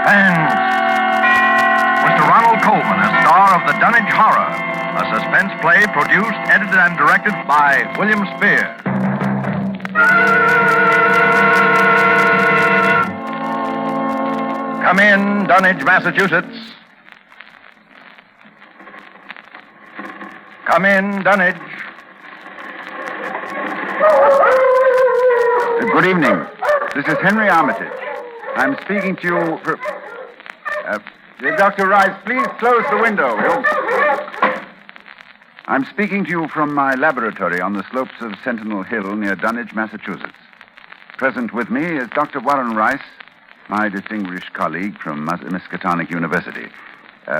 Suspense! Mr. Ronald Colman, a star of the Dunwich Horror, a suspense play produced, edited, and directed by William Spear. Come in, Dunwich, Massachusetts. Come in, Dunwich. Good evening. This is Henry Armitage. I'm speaking to you for... Dr. Rice, please close the window. I'm speaking to you from my laboratory on the slopes of Sentinel Hill near Dunwich, Massachusetts. Present with me is Dr. Warren Rice, my distinguished colleague from Miskatonic University.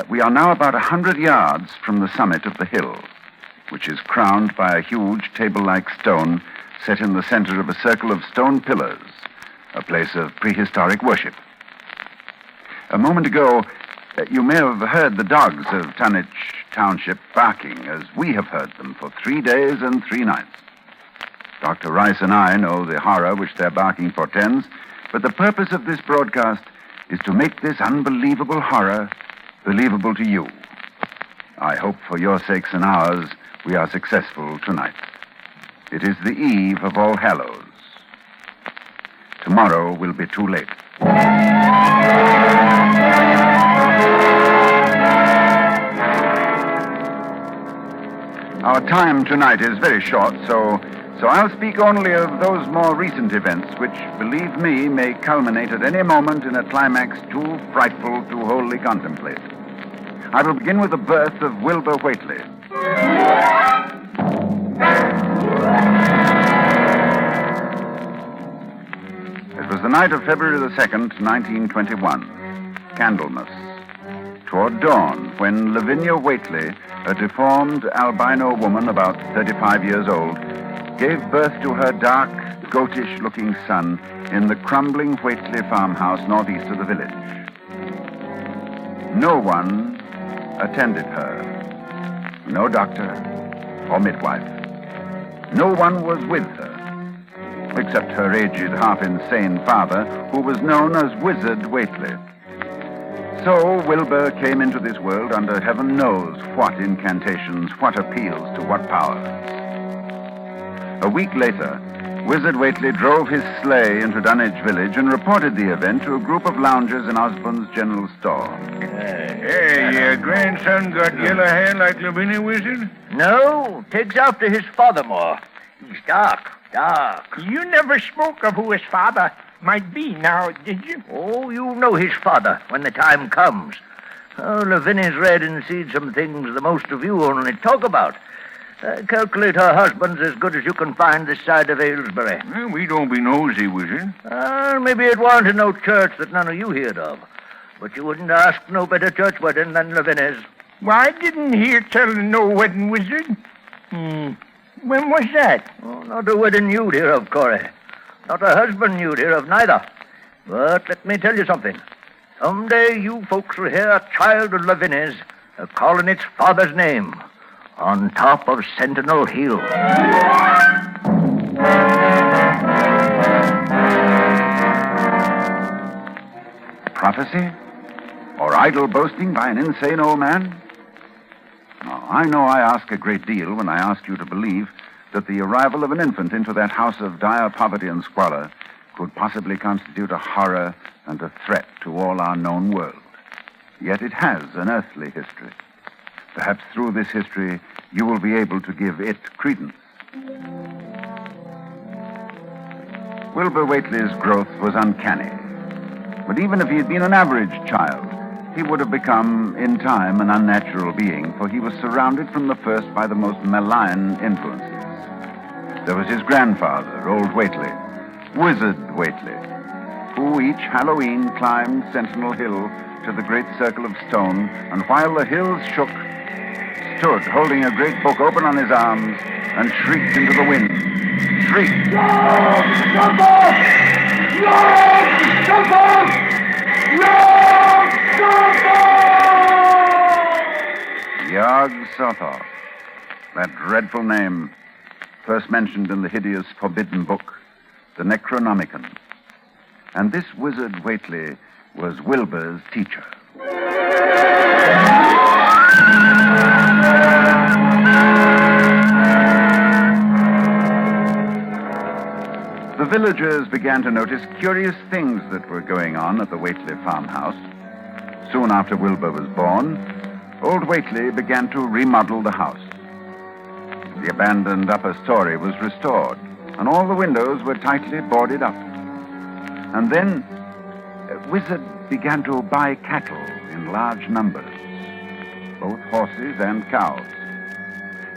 We are now about 100 yards from the summit of the hill, which is crowned by a huge table-like stone set in the center of a circle of stone pillars, a place of prehistoric worship. A moment ago, you may have heard the dogs of Dunwich Township barking, as we have heard them for 3 days and 3 nights. Dr. Rice and I know the horror which their barking portends, but the purpose of this broadcast is to make this unbelievable horror believable to you. I hope for your sakes and ours we are successful tonight. It is the eve of All Hallows. Tomorrow will be too late. Our time tonight is very short, so I'll speak only of those more recent events which, believe me, may culminate at any moment in a climax too frightful to wholly contemplate. I will begin with the birth of Wilbur Whateley. It was the night of February the 2nd, 1921, Candlemas, toward dawn, when Lavinia Whateley, a deformed albino woman about 35 years old, gave birth to her dark, goatish-looking son in the crumbling Whateley farmhouse northeast of the village. No one attended her. No doctor or midwife. No one was with her, except her aged, half-insane father, who was known as Wizard Whateley. So Wilbur came into this world under heaven knows what incantations, what appeals to what powers. A week later, Wizard Whateley drove his sleigh into Dunwich village and reported the event to a group of loungers in Osborne's general store. Hey, your grandson got yellow hair like Lavinia, Wizard? No, takes after his father more. He's dark. You never spoke of who his father might be now, did you? Oh, you'll know his father when the time comes. Oh, Lavinia's read and seen some things the most of you only talk about. I calculate her husband's as good as you can find this side of Aylesbury. Well, we don't be nosy, Wizard. Maybe it warn't in no church that none of you heard of. But you wouldn't ask no better church wedding than Lavinia's. Why didn't hear tell of no wedding, Wizard? When was that? Oh, not a wedding you'd hear of, Corey. Not a husband you'd hear of, neither. But let me tell you something. Someday you folks will hear a child of Lavinia's calling its father's name on top of Sentinel Hill. Prophecy? Or idle boasting by an insane old man? No, I know I ask a great deal when I ask you to believe that the arrival of an infant into that house of dire poverty and squalor could possibly constitute a horror and a threat to all our known world. Yet it has an earthly history. Perhaps through this history, you will be able to give it credence. Wilbur Whateley's growth was uncanny. But even if he had been an average child, he would have become, in time, an unnatural being, for he was surrounded from the first by the most malign influences. There was his grandfather, old Whateley, Wizard Whateley, who each Halloween climbed Sentinel Hill to the great circle of stone, and while the hills shook, stood holding a great book open on his arms and shrieked into the wind. Shrieked. Yog-Sothoth, that dreadful name, first mentioned in the hideous forbidden book, the Necronomicon. And this wizard Whateley was Wilbur's teacher. The villagers began to notice curious things that were going on at the Whateley farmhouse. Soon after Wilbur was born, old Whateley began to remodel the house. The abandoned upper story was restored, and all the windows were tightly boarded up. And then, a wizard began to buy cattle in large numbers, both horses and cows.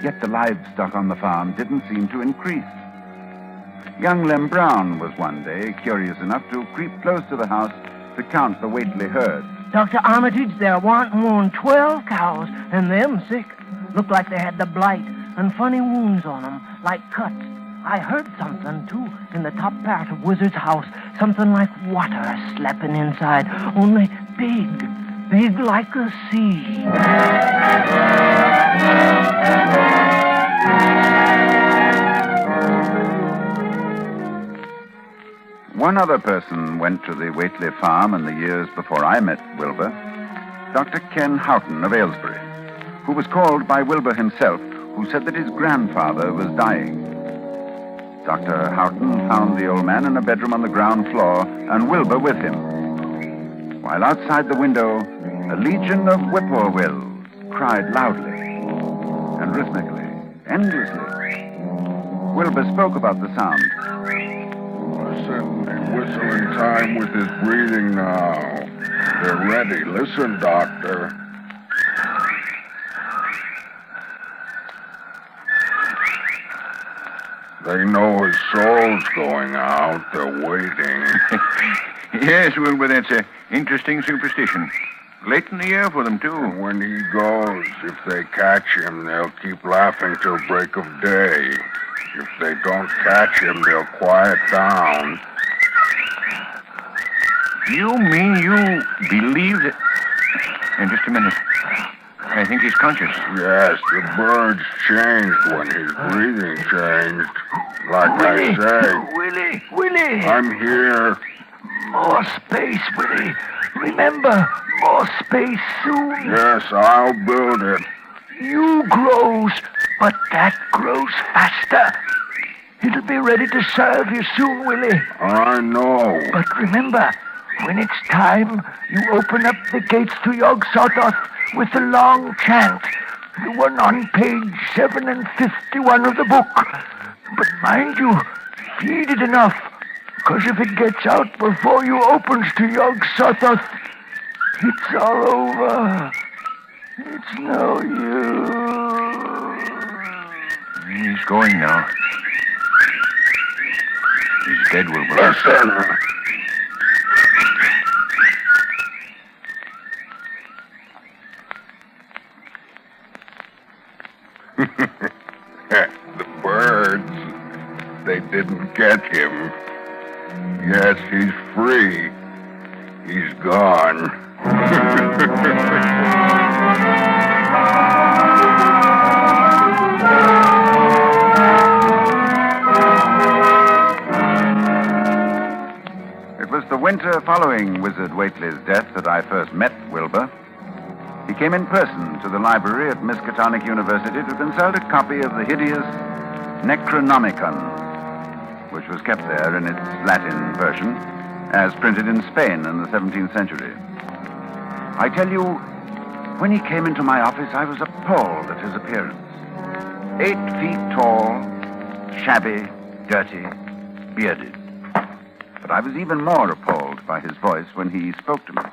Yet the livestock on the farm didn't seem to increase. Young Lem Brown was one day curious enough to creep close to the house to count the Whateley herd. Dr. Armitage, there warn't more'n 12 cows, and them sick. Looked like they had the blight and funny wounds on 'em, like cuts. I heard something, too, in the top part of Wizard's house. Something like water slapping inside, only big like a sea. One other person went to the Whateley farm in the years before I met Wilbur, Dr. Ken Houghton of Aylesbury, who was called by Wilbur himself, who said that his grandfather was dying. Dr. Houghton found the old man in a bedroom on the ground floor, and Wilbur with him. While outside the window, a legion of whippoorwills cried loudly and rhythmically, endlessly. Wilbur spoke about the sound. Listen, they whistle in time with his breathing now. They're ready. Listen, Doctor. They know his soul's going out. They're waiting. Yes, Wilbur, that's an interesting superstition. Late in the year for them, too. And when he goes, if they catch him, they'll keep laughing till break of day. If they don't catch him, they'll quiet down. You mean you believe that... just a minute. I think he's conscious. Yes, the birds changed when his breathing changed. Like I say. Willie! I'm here. More space, Willie. Remember, more space soon. Yes, I'll build it. You grows, but that grows faster. It'll be ready to serve you soon, Willie. I know. But remember, when it's time, you open up the gates to Yog Sothoth with the long chant, the one on page 7 and 51 of the book. But mind you, feed it enough, because if it gets out before you opens to Yog Sothoth, it's all over. It's no use. He's going now. He's dead, Wilbur. Listen. The birds, they didn't get him. Yes, he's free. He's gone. It was the winter following Wizard Whateley's death that I first met Wilbur. He came in person to the library at Miskatonic University to consult a copy of the hideous Necronomicon, which was kept there in its Latin version, as printed in Spain in the 17th century. I tell you, when he came into my office, I was appalled at his appearance. 8 feet tall, shabby, dirty, bearded. But I was even more appalled by his voice when he spoke to me.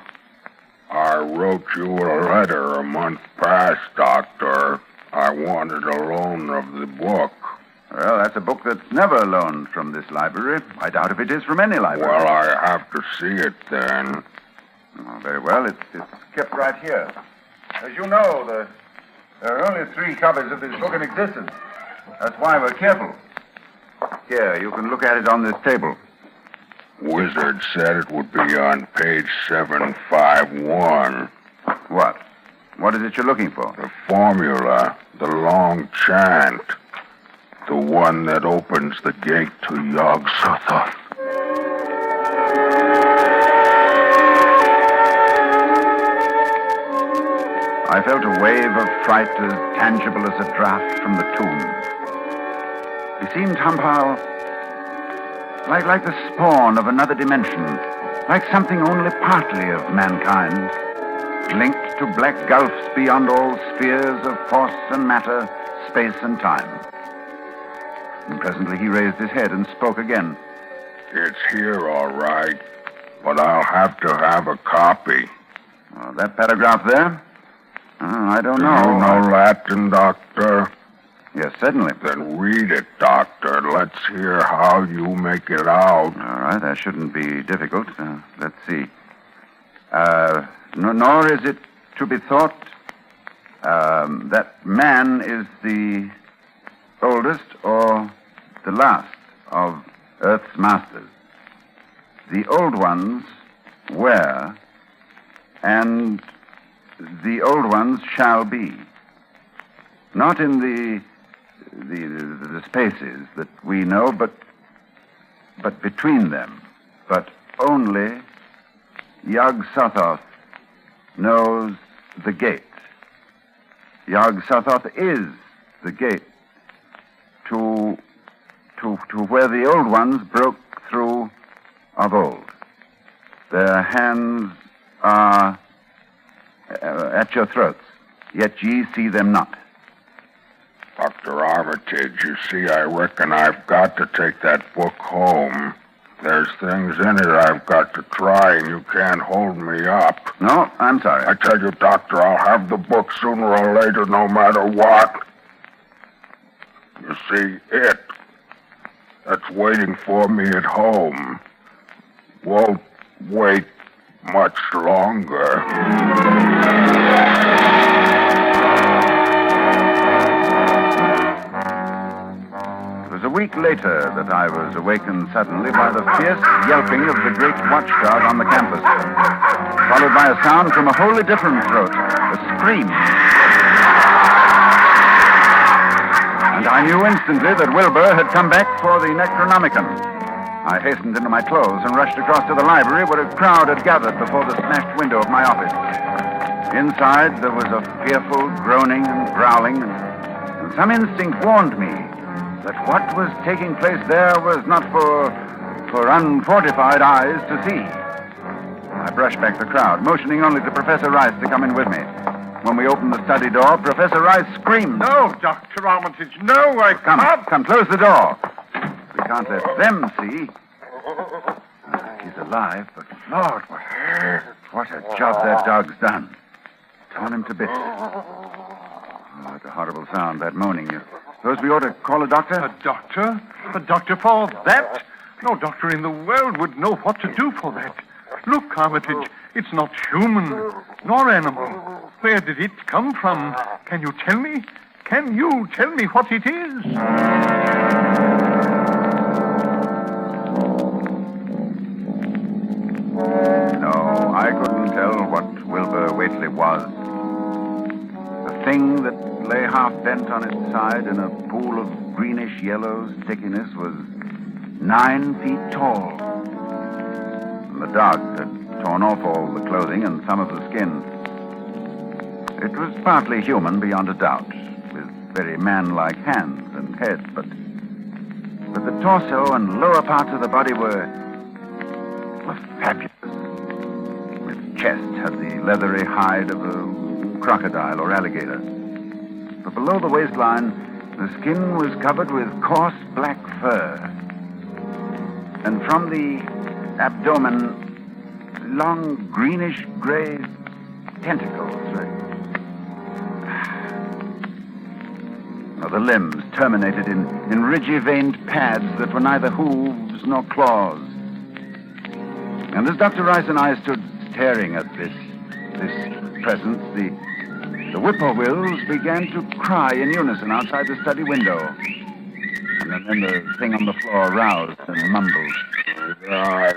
I wrote you a letter a month past, Doctor. I wanted a loan of the book. Well, that's a book that's never loaned from this library. I doubt if it is from any library. Well, I have to see it then. Oh, very well. It's kept right here. As you know, there are only 3 copies of this book in existence. That's why we're careful. Here, you can look at it on this table. Wizard said it would be on page 751. What? What is it you're looking for? The formula, the long chant. The one that opens the gate to Yog Sothoth. I felt a wave of fright as tangible as a draft from the tomb. He seemed somehow like the spawn of another dimension, like something only partly of mankind, linked to black gulfs beyond all spheres of force and matter, space and time. And presently he raised his head and spoke again. It's here, all right, but I'll have to have a copy. That paragraph there? I don't know. You know Latin, Doctor? Yes, certainly. Then read it, Doctor. Let's hear how you make it out. All right, that shouldn't be difficult. Let's see. Nor is it to be thought that man is the oldest or the last of Earth's masters. The old ones were, and the old ones shall be. Not in the spaces that we know, but between them. But only Yog-Sothoth knows the gate. Yog-Sothoth is the gate to where the old ones broke through of old. Their hands are at your throats, yet ye see them not. Dr. Armitage, you see, I reckon I've got to take that book home. There's things in it I've got to try, and you can't hold me up. No, I'm sorry. I tell you, Doctor, I'll have the book sooner or later, no matter what. You see, that's waiting for me at home won't wait much longer. It was a week later that I was awakened suddenly by the fierce yelping of the great watchdog on the campus, followed by a sound from a wholly different throat, a scream. And I knew instantly that Wilbur had come back for the Necronomicon. I hastened into my clothes and rushed across to the library where a crowd had gathered before the smashed window of my office. Inside there was a fearful groaning and growling, and some instinct warned me that what was taking place there was not for unfortified eyes to see. I brushed back the crowd, motioning only to Professor Rice to come in with me. When we opened the study door, Professor Rice screamed. No, Dr. Armitage, no, I can't. Come, close the door. We can't let them see. He's alive, but Lord, what a job that dog's done. Torn him to bits. Oh, it's a horrible sound, that moaning. You suppose we ought to call a doctor? A doctor? A doctor for that? No doctor in the world would know what to do for that. Look, Armitage, it's not human, nor animal. Where did it come from? Can you tell me? Can you tell me what it is? No, I couldn't tell what Wilbur Whateley was. The thing that lay half bent on its side in a pool of greenish-yellow stickiness was 9 feet tall. And the dog had torn off all the clothing and some of the skin. It was partly human, beyond a doubt, with very man-like hands and head, but the torso and lower parts of the body were fabulous. Its chest had the leathery hide of a crocodile or alligator. But below the waistline, the skin was covered with coarse black fur. And from the abdomen, long greenish-gray tentacles. The limbs terminated in ridgy-veined pads that were neither hooves nor claws. And as Dr. Rice and I stood staring at this presence, the whippoorwills began to cry in unison outside the study window. And then the thing on the floor roused and mumbled. God.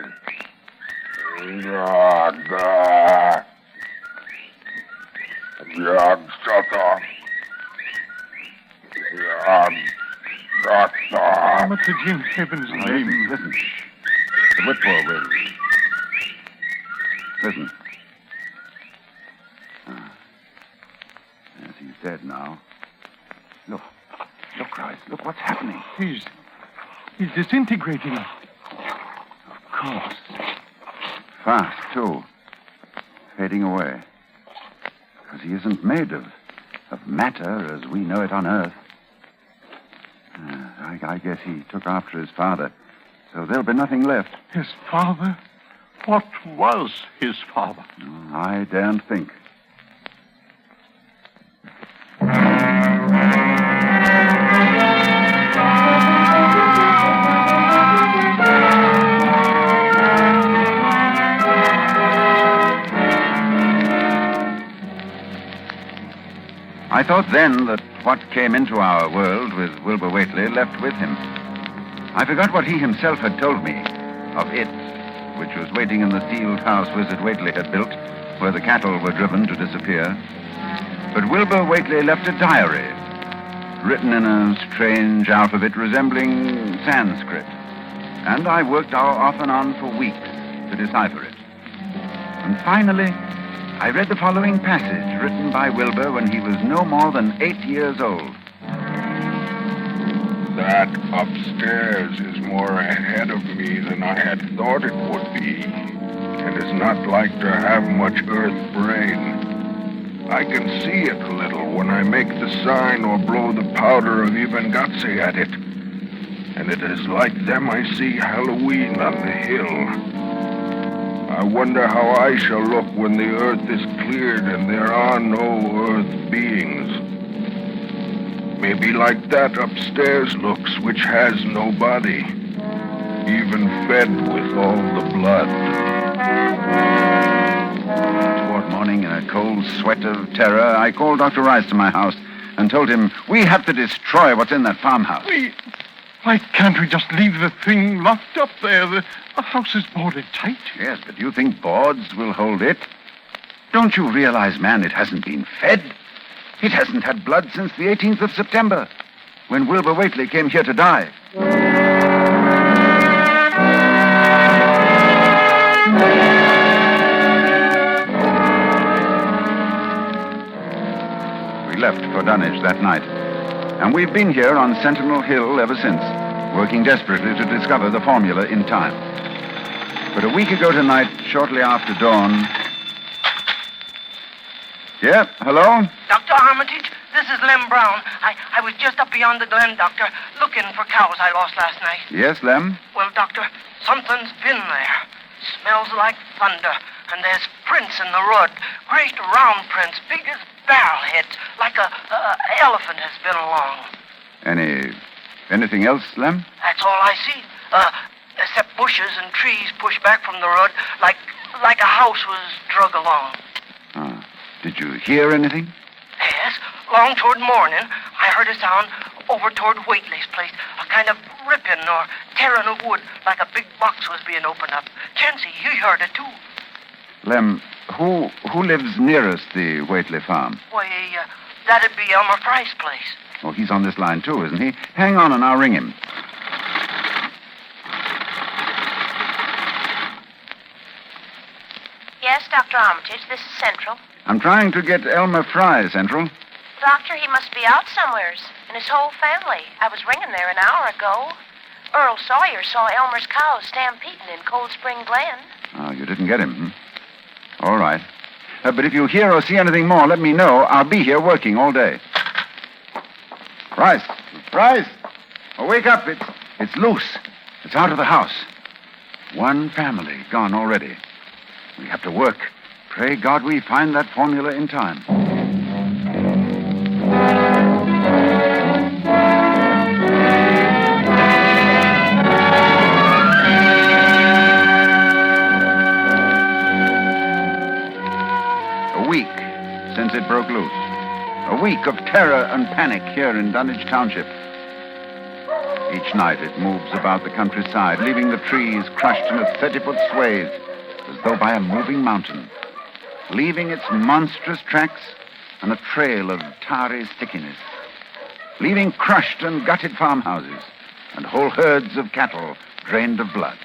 Yog-Sothoth. Yog-Sothoth. Armitage, in heaven's name. Listen. The whippoorwills. Listen. dead now. Look, Rice, look what's happening. He's disintegrating. Of course. Fast, too. Fading away. Because he isn't made of matter as we know it on Earth. I guess he took after his father, so there'll be nothing left. His father? What was his father? I daren't think. I thought then that what came into our world with Wilbur Whateley left with him. I forgot what he himself had told me of it, which was waiting in the sealed house Wizard Whateley had built, where the cattle were driven to disappear. But Wilbur Whateley left a diary, written in a strange alphabet resembling Sanskrit. And I worked off and on for weeks to decipher it. And finally, I read the following passage written by Wilbur when he was no more than 8 years old. That upstairs is more ahead of me than I had thought it would be, and is not like to have much earth brain. I can see it a little when I make the sign or blow the powder of Ivengatse at it, and it is like them I see Halloween on the hill. I wonder how I shall look when the earth is cleared and there are no earth beings. Maybe like that upstairs looks, which has no body, even fed with all the blood. Toward morning, in a cold sweat of terror, I called Dr. Rice to my house and told him we have to destroy what's in that farmhouse. Why can't we just leave the thing locked up there? The house is boarded tight. Yes, but you think boards will hold it? Don't you realize, man, it hasn't been fed? It hasn't had blood since the 18th of September, when Wilbur Whateley came here to die. We left for Dunwich that night, and we've been here on Sentinel Hill ever since, working desperately to discover the formula in time. But a week ago tonight, shortly after dawn... Yeah, hello? Dr. Armitage, this is Lem Brown. I was just up beyond the glen, Doctor, looking for cows I lost last night. Yes, Lem? Well, Doctor, something's been there. Smells like thunder, and there's prints in the road. Great round prints, big as barrel heads, like a elephant has been along. Anything else, Lem? That's all I see. Except bushes and trees pushed back from the road, like a house was drug along. Did you hear anything? Yes, long toward morning, I heard a sound over toward Whateley's place, a kind of ripping or tearing of wood, like a big box was being opened up. Chancey, you heard it too. Lem, who lives nearest the Whateley farm? Why, that'd be Elmer Fry's place. Oh, he's on this line too, isn't he? Hang on and I'll ring him. Yes, Dr. Armitage, this is Central. I'm trying to get Elmer Fry, Central. Doctor, he must be out somewheres, and his whole family. I was ringing there an hour ago. Earl Sawyer saw Elmer's cows stampeding in Cold Spring Glen. Oh, you didn't get him, All right. But if you hear or see anything more, let me know. I'll be here working all day. Rice! Oh, wake up. It's loose. It's out of the house. One family gone already. We have to work. Pray God we find that formula in time. A week since it broke loose. A week of terror and panic here in Dunwich Township. Each night it moves about the countryside, leaving the trees crushed in a 30-foot swathe, as though by a moving mountain, leaving its monstrous tracks and a trail of tarry stickiness, leaving crushed and gutted farmhouses and whole herds of cattle drained of blood.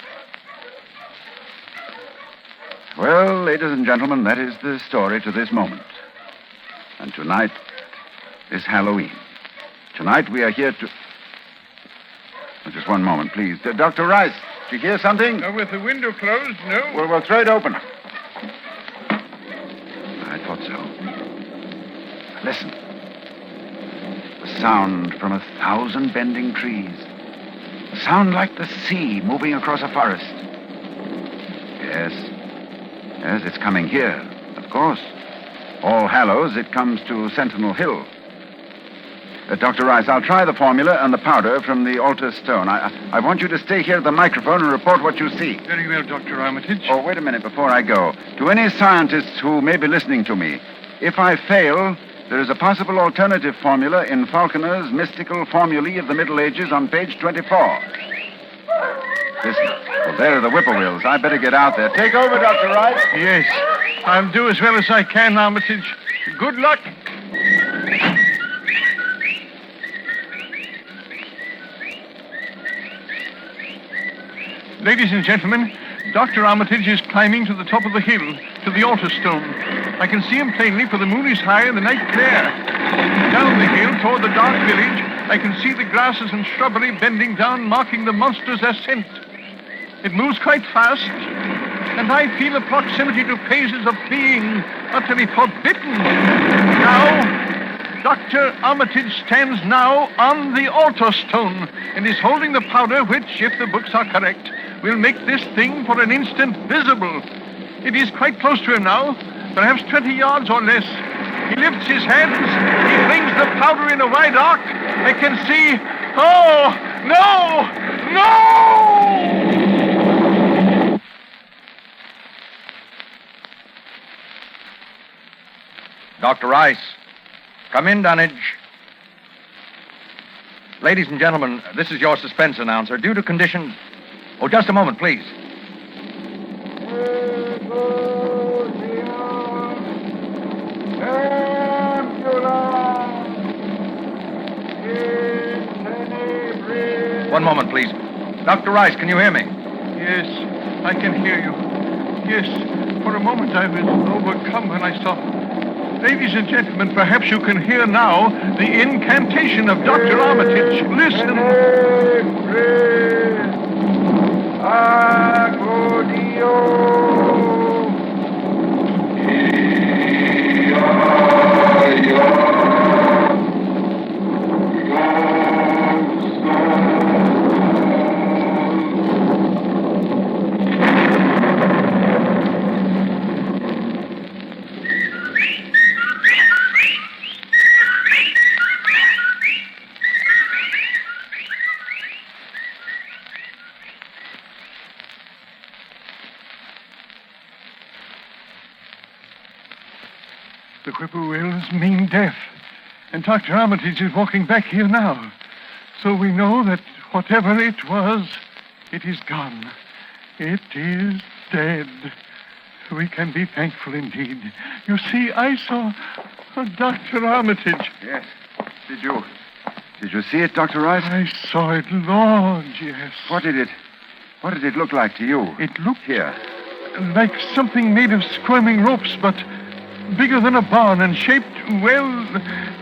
Well, ladies and gentlemen, that is the story to this moment. And tonight, this Halloween. Tonight we are here to... Oh, just one moment, please. Dr. Rice, did you hear something? With the window closed, no. Well, we'll throw it open. I thought so. Listen. The sound from 1,000 bending trees. A sound like the sea moving across a forest. Yes. Yes, it's coming here, of course. All Hallows, it comes to Sentinel Hill. Dr. Rice, I'll try the formula and the powder from the altar stone. I want you to stay here at the microphone and report what you see. Very well, Dr. Armitage. Oh, wait a minute before I go. To any scientists who may be listening to me, if I fail, there is a possible alternative formula in Falconer's Mystical Formulae of the Middle Ages on page 24. Listen. Well, there are the whippoorwills. I better get out there. Take over, Dr. Rice. Yes, I'll do as well as I can, Armitage. Good luck. Ladies and gentlemen, Dr. Armitage is climbing to the top of the hill, to the altar stone. I can see him plainly, for the moon is high and the night clear. Down the hill, toward the dark village, I can see the grasses and shrubbery bending down, marking the monster's ascent. It moves quite fast, and I feel a proximity to phases of being utterly forbidden. Now, Dr. Armitage stands now on the altar stone and is holding the powder which, if the books are correct, will make this thing for an instant visible. It is quite close to him now, perhaps 20 yards or less. He lifts his hands. He flings the powder in a wide arc. I can see... Oh, no! No! Dr. Rice. Come in, Dunwich. Ladies and gentlemen, this is your suspense announcer. Due to conditions... Oh, just a moment, please. One moment, please. Dr. Rice, can you hear me? Yes, I can hear you. Yes, for a moment I was overcome when I saw... Ladies and gentlemen, perhaps you can hear now the incantation of Dr. Armitage. Listen. The whippoorwills mean death. And Dr. Armitage is walking back here now. So we know that whatever it was, it is gone. It is dead. We can be thankful indeed. You see, I saw Dr. Armitage. Yes. Did you see it, Dr. Rice? I saw it, Lord, yes. What did it look like to you? It looked Here. like something made of squirming ropes, but bigger than a barn and shaped, well,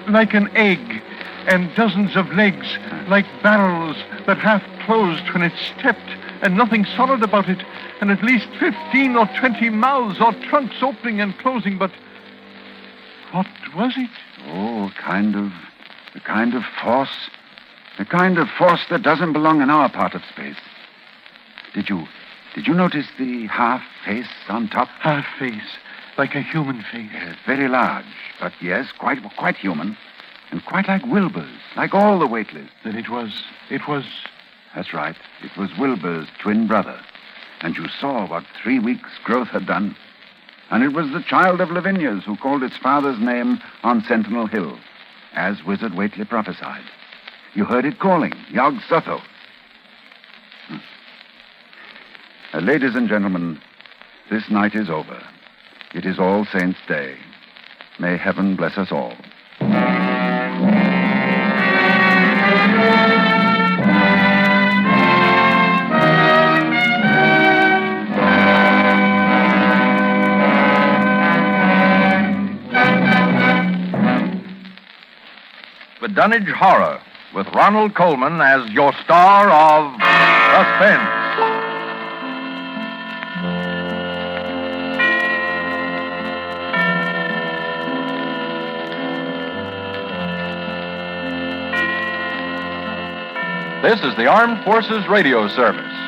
like an egg, and dozens of legs, like barrels that half closed when it stepped, and nothing solid about it, and at least 15 or 20 mouths or trunks opening and closing, but what was it? Oh, the kind of force. The kind of force that doesn't belong in our part of space. Did you notice the half face on top? Half face, like a human face. Yes, very large, but yes, quite human. And quite like Wilbur's, like all the Whateleys. Then it was... That's right. It was Wilbur's twin brother. And you saw what 3 weeks' growth had done. And it was the child of Lavinia's who called its father's name on Sentinel Hill, as Wizard Whateley prophesied. You heard it calling, Yog Sotho. Ladies and gentlemen, this night is over. It is All Saints' Day. May heaven bless us all. Dunwich Horror, with Ronald Colman as your star of Suspense. This is the Armed Forces Radio Service.